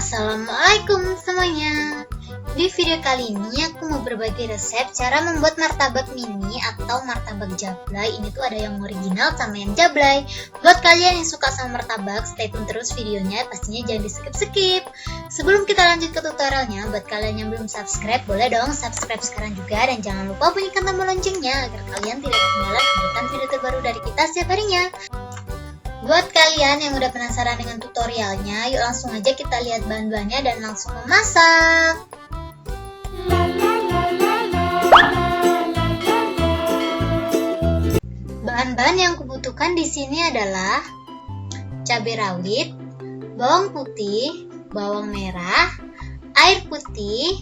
Assalamualaikum semuanya. Di video kali ini aku mau berbagi resep cara membuat martabak mini atau martabak jablay. Ini tuh ada yang original sama yang jablay. Buat kalian yang suka sama martabak, stay tune terus videonya, pastinya jangan di skip-skip. Sebelum kita lanjut ke tutorialnya, buat kalian yang belum subscribe, boleh dong subscribe sekarang juga. Dan jangan lupa bunyikan tombol loncengnya agar kalian tidak ketinggalan updatean video terbaru dari kita setiap harinya. Buat kalian yang udah penasaran dengan tutorialnya, yuk langsung aja kita lihat bahan-bahannya dan langsung memasak. Bahan-bahan yang kubutuhkan di sini adalah cabai rawit, bawang putih, bawang merah, air putih,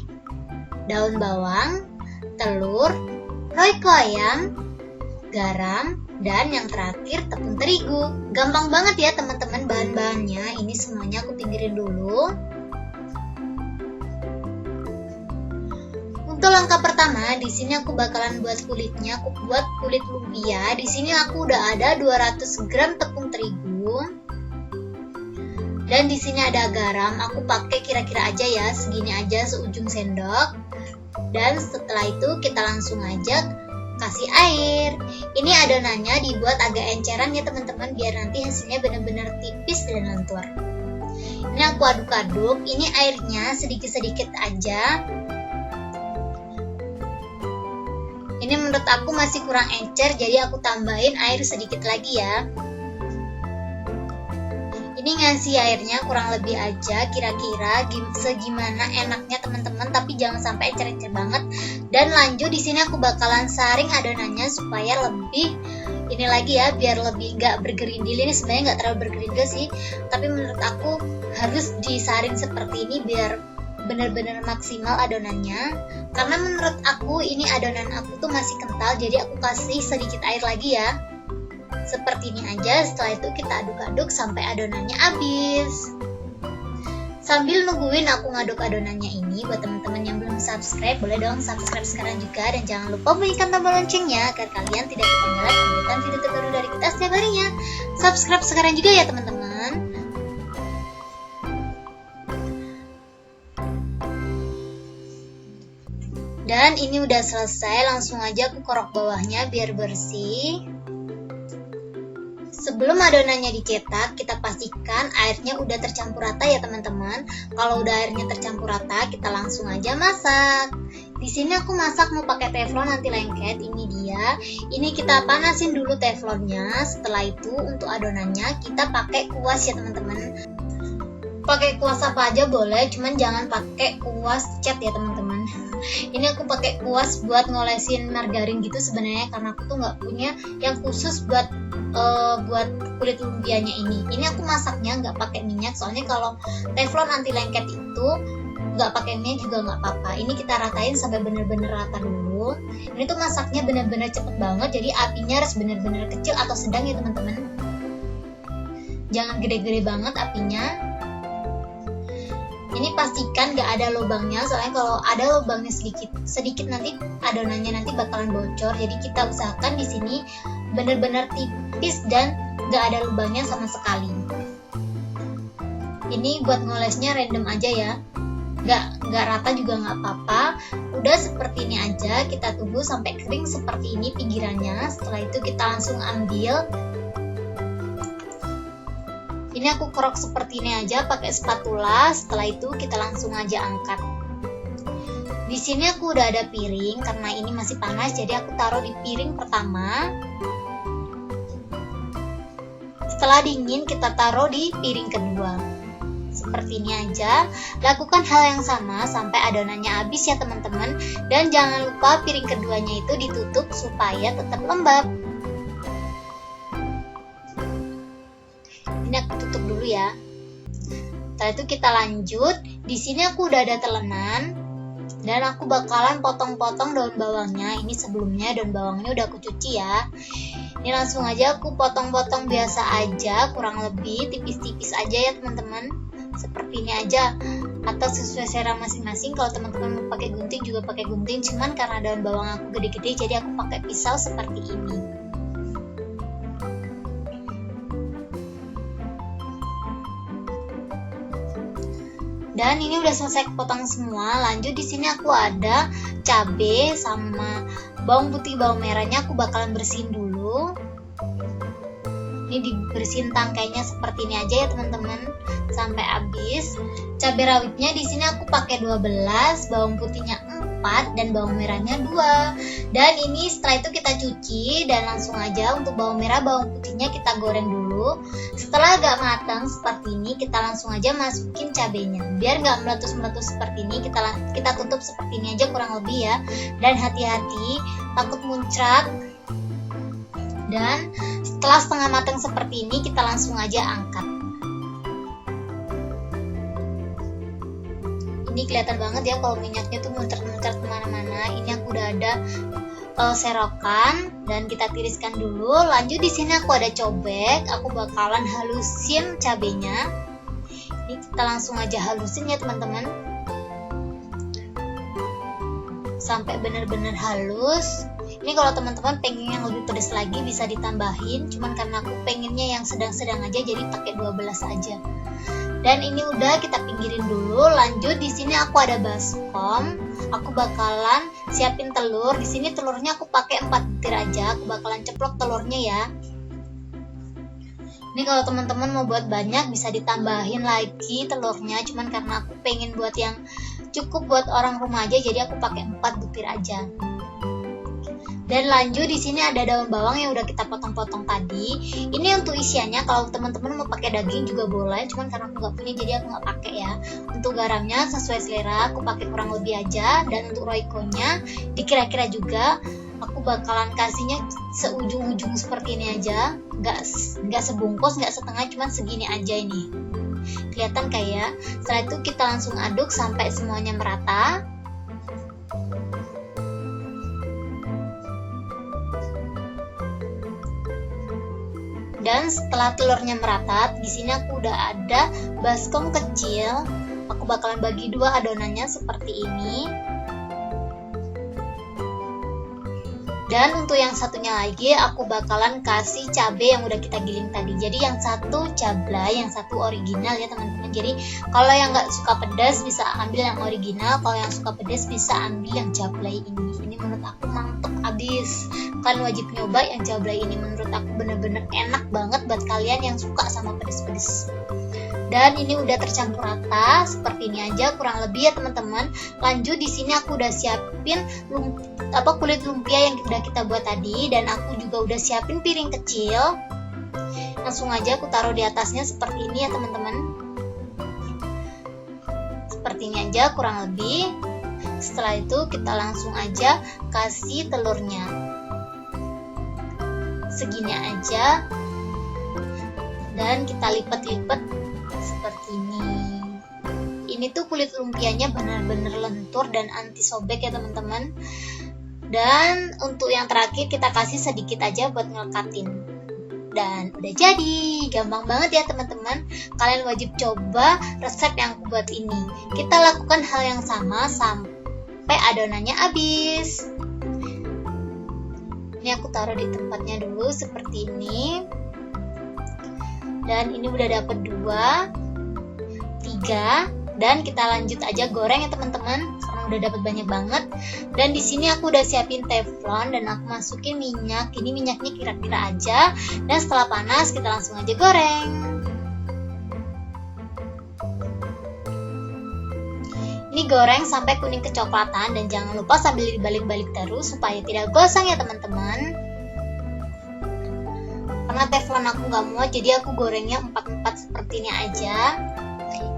daun bawang, telur, royco ayam, garam, dan yang terakhir tepung terigu. Gampang banget ya teman-teman bahan-bahannya. Ini semuanya aku pinggirin dulu. Untuk langkah pertama, di sini aku bakalan buat kulitnya. Aku buat kulit lumpia. Di sini aku udah ada 200 gram tepung terigu. Dan di sini ada garam. Aku pakai kira-kira aja ya, segini aja, seujung sendok. Dan setelah itu kita langsung aja kasih air. Ini adonannya dibuat agak enceran ya teman-teman, biar nanti hasilnya benar-benar tipis dan lentur. Ini aku aduk-aduk. Ini airnya sedikit-sedikit aja. Ini menurut aku masih kurang encer, jadi aku tambahin air sedikit lagi ya. Ini ngasih airnya kurang lebih aja, kira-kira segimana enaknya teman-teman, tapi jangan sampai encer-encer banget. Dan lanjut di sini aku bakalan saring adonannya supaya lebih ini lagi ya, biar lebih nggak bergerindil. Ini sebenarnya nggak terlalu bergerindil sih, tapi menurut aku harus disaring seperti ini biar benar-benar maksimal adonannya. Karena menurut aku ini adonan aku tuh masih kental, jadi aku kasih sedikit air lagi ya. Seperti ini aja. Setelah itu kita aduk-aduk sampai adonannya habis. Sambil nungguin aku ngaduk adonannya ini, buat teman-teman yang belum subscribe, boleh dong subscribe sekarang juga. Dan jangan lupa bunyikan tombol loncengnya agar kalian tidak ketinggalan updatean video terbaru dari kita setiap harinya. Subscribe sekarang juga ya teman-teman. Dan ini udah selesai, langsung aja aku korok bawahnya biar bersih. Sebelum adonannya dicetak, kita pastikan airnya udah tercampur rata ya teman-teman. Kalau udah airnya tercampur rata, kita langsung aja masak. Di sini aku masak mau pakai teflon anti lengket. Ini dia. Ini kita panasin dulu teflonnya. Setelah itu untuk adonannya kita pakai kuas ya teman-teman. Pakai kuas apa aja boleh, cuman jangan pakai kuas cat ya teman-teman. Ini aku pakai kuas buat ngolesin margarin gitu sebenarnya, karena aku tuh nggak punya yang khusus buat kulit lumpianya ini. Ini aku masaknya nggak pakai minyak, soalnya kalau teflon anti lengket itu nggak pakai minyak juga nggak apa-apa. Ini kita ratain sampai bener-bener rata dulu. Ini tuh masaknya bener-bener cepet banget, jadi apinya harus bener-bener kecil atau sedang ya teman-teman. Jangan gede-gede banget apinya. Ini pastikan gak ada lubangnya, soalnya kalau ada lubangnya sedikit nanti adonannya nanti bakalan bocor. Jadi kita usahakan di sini benar-benar tipis dan gak ada lubangnya sama sekali. Ini buat ngolesnya random aja ya, gak rata juga gak apa-apa. Udah seperti ini aja, kita tunggu sampai kering seperti ini pinggirannya. Setelah itu kita langsung ambil. Ini aku kerok seperti ini aja pakai spatula. Setelah itu kita langsung aja angkat. Di sini aku udah ada piring, karena ini masih panas jadi aku taruh di piring pertama. Setelah dingin kita taruh di piring kedua. Seperti ini aja. Lakukan hal yang sama sampai adonannya habis ya teman-teman. Dan jangan lupa piring keduanya itu ditutup supaya tetap lembab. Ini aku tutup dulu ya. Setelah itu kita lanjut. Di sini aku udah ada telenan dan aku bakalan potong-potong daun bawangnya. Ini sebelumnya daun bawangnya udah aku cuci ya. Ini langsung aja aku potong-potong biasa aja, kurang lebih tipis-tipis aja ya teman-teman. Seperti ini aja, atau sesuai selera masing-masing. Kalau teman-teman mau pakai gunting juga pakai gunting, cuman karena daun bawang aku gede-gede jadi aku pakai pisau seperti ini. Dan ini udah selesai potong semua. Lanjut di sini aku ada cabai sama bawang putih, bawang merahnya aku bakalan bersihin dulu. Ini dibersihin tangkainya seperti ini aja ya teman-teman sampai habis. Cabai rawitnya di sini aku pakai 12, bawang putihnya 4 dan bawang merahnya 2. Dan ini setelah itu kita cuci dan langsung aja untuk bawang merah, bawang putihnya kita goreng dulu. Setelah agak matang seperti ini, kita langsung aja masukin cabenya. Biar nggak meletus-meletus seperti ini, kita tutup seperti ini aja kurang lebih ya. Dan hati-hati takut muncrat. Dan setelah setengah matang seperti ini, kita langsung aja angkat. Ini kelihatan banget ya kalau minyaknya tuh muncrat-muncrat kemana-mana. Ini aku udah ada serokan dan kita tiriskan dulu. Lanjut di sini aku ada cobek. Aku bakalan halusin cabenya. Ini kita langsung aja halusin ya teman-teman, sampai benar-benar halus. Ini kalau teman-teman pengen yang lebih pedas lagi bisa ditambahin, cuman karena aku pengennya yang sedang-sedang aja jadi pakai 12 aja. Dan ini udah kita pinggirin dulu. Lanjut di sini aku ada baskom. Aku bakalan siapin telur. Di sini telurnya aku pakai 4 butir aja. Aku bakalan ceplok telurnya ya. Ini kalau teman-teman mau buat banyak bisa ditambahin lagi telurnya, cuman karena aku pengen buat yang cukup buat orang rumah aja jadi aku pakai 4 butir aja. Dan lanjut di sini ada daun bawang yang udah kita potong-potong tadi. Ini untuk isiannya, kalau teman-teman mau pakai daging juga boleh, cuman karena aku nggak punya jadi aku nggak pakai ya. Untuk garamnya sesuai selera, aku pakai kurang lebih aja. Dan untuk royconya dikira-kira juga, aku bakalan kasihnya seujung-ujung seperti ini aja, nggak sebungkus, nggak setengah, cuman segini aja ini. Kelihatan kayak. Setelah itu kita langsung aduk sampai semuanya merata. Dan setelah telurnya merata, di sini aku udah ada baskom kecil. Aku bakalan bagi 2 adonannya seperti ini. Dan untuk yang satunya lagi aku bakalan kasih cabai yang udah kita giling tadi. Jadi yang satu cabai, yang satu original ya teman-teman. Jadi kalau yang nggak suka pedas bisa ambil yang original, kalau yang suka pedas bisa ambil yang cabai ini. Ini menurut aku mantep abis. Kalian wajib nyoba yang cabai ini, menurut aku bener-bener enak banget buat kalian yang suka sama pedas-pedas. Dan ini udah tercampur rata seperti ini aja kurang lebih ya teman-teman. Lanjut di sini aku udah siapin kulit lumpia yang udah kita buat tadi, dan aku juga udah siapin piring kecil. Langsung aja aku taruh di atasnya seperti ini ya teman-teman. Seperti ini aja kurang lebih. Setelah itu kita langsung aja kasih telurnya. Segini aja. Dan kita lipat-lipat seperti ini. Ini tuh kulit lumpianya benar-benar lentur dan anti sobek ya teman-teman. Dan untuk yang terakhir kita kasih sedikit aja buat ngelekatin. Dan udah jadi, gampang banget ya teman-teman. Kalian wajib coba resep yang aku buat ini. Kita lakukan hal yang sama sampai adonannya habis. Ini aku taruh di tempatnya dulu seperti ini. Dan ini udah dapet 2, 3, dan kita lanjut aja goreng ya teman-teman karena udah dapet banyak banget. Dan di sini aku udah siapin teflon dan aku masukin minyak. Ini minyaknya kira-kira aja. Dan setelah panas kita langsung aja goreng. Ini goreng sampai kuning kecoklatan dan jangan lupa sambil dibalik-balik terus supaya tidak gosong ya teman-teman. Karena teflon aku nggak muat jadi aku gorengnya 4-4 seperti ini aja.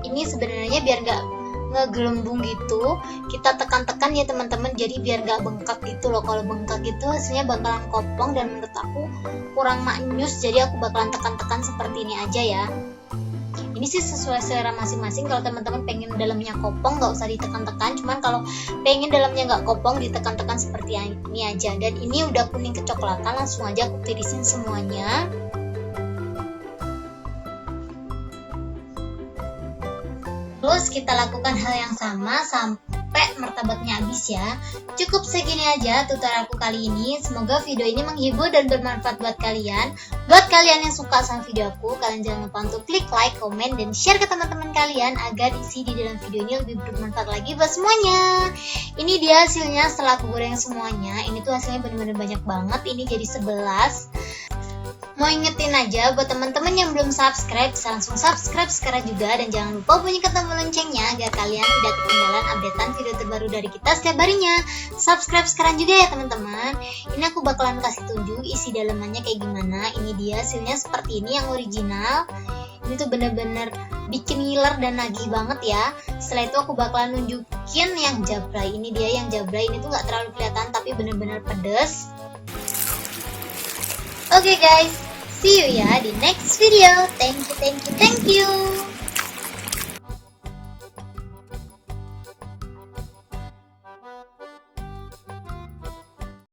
Ini sebenarnya biar nggak ngegelembung gitu, kita tekan-tekan ya teman-teman, jadi biar nggak bengkak gitu loh. Kalau bengkak gitu hasilnya bakalan kopong dan menurut aku kurang maknyus, jadi aku bakalan tekan-tekan seperti ini aja ya. Ini sih sesuai selera masing-masing. Kalau teman-teman pengen dalamnya kopong nggak usah ditekan-tekan, cuman kalau pengen dalamnya nggak kopong ditekan-tekan seperti ini aja. Dan ini udah kuning kecoklatan, langsung aja aku tirisin semuanya. Terus kita lakukan hal yang sama sampai sampai martabaknya habis ya. Cukup segini aja tutorialku kali ini. Semoga video ini menghibur dan bermanfaat buat kalian. Buat kalian yang suka sama video aku, kalian jangan lupa untuk klik like, komen, dan share ke teman-teman kalian agar isi di dalam video ini lebih bermanfaat lagi buat semuanya. Ini dia hasilnya setelah aku goreng semuanya. Ini tuh hasilnya bener-bener banyak banget. Ini jadi 11. Mau ingetin aja buat teman-teman yang belum subscribe, bisa langsung subscribe sekarang juga, dan jangan lupa bunyikan tombol loncengnya agar kalian tidak ketinggalan updatean video terbaru dari kita setiap harinya. Subscribe sekarang juga ya teman-teman. Ini aku bakalan kasih tunjuk isi dalamannya kayak gimana. Ini dia hasilnya seperti ini yang original. Ini tuh bener-bener bikin ngiler dan nagih banget ya. Setelah itu aku bakalan nunjukin yang jabrai. Ini dia yang jabrai, ini tuh gak terlalu kelihatan tapi bener-bener pedes. Oke guys, see you ya di next video. Thank you.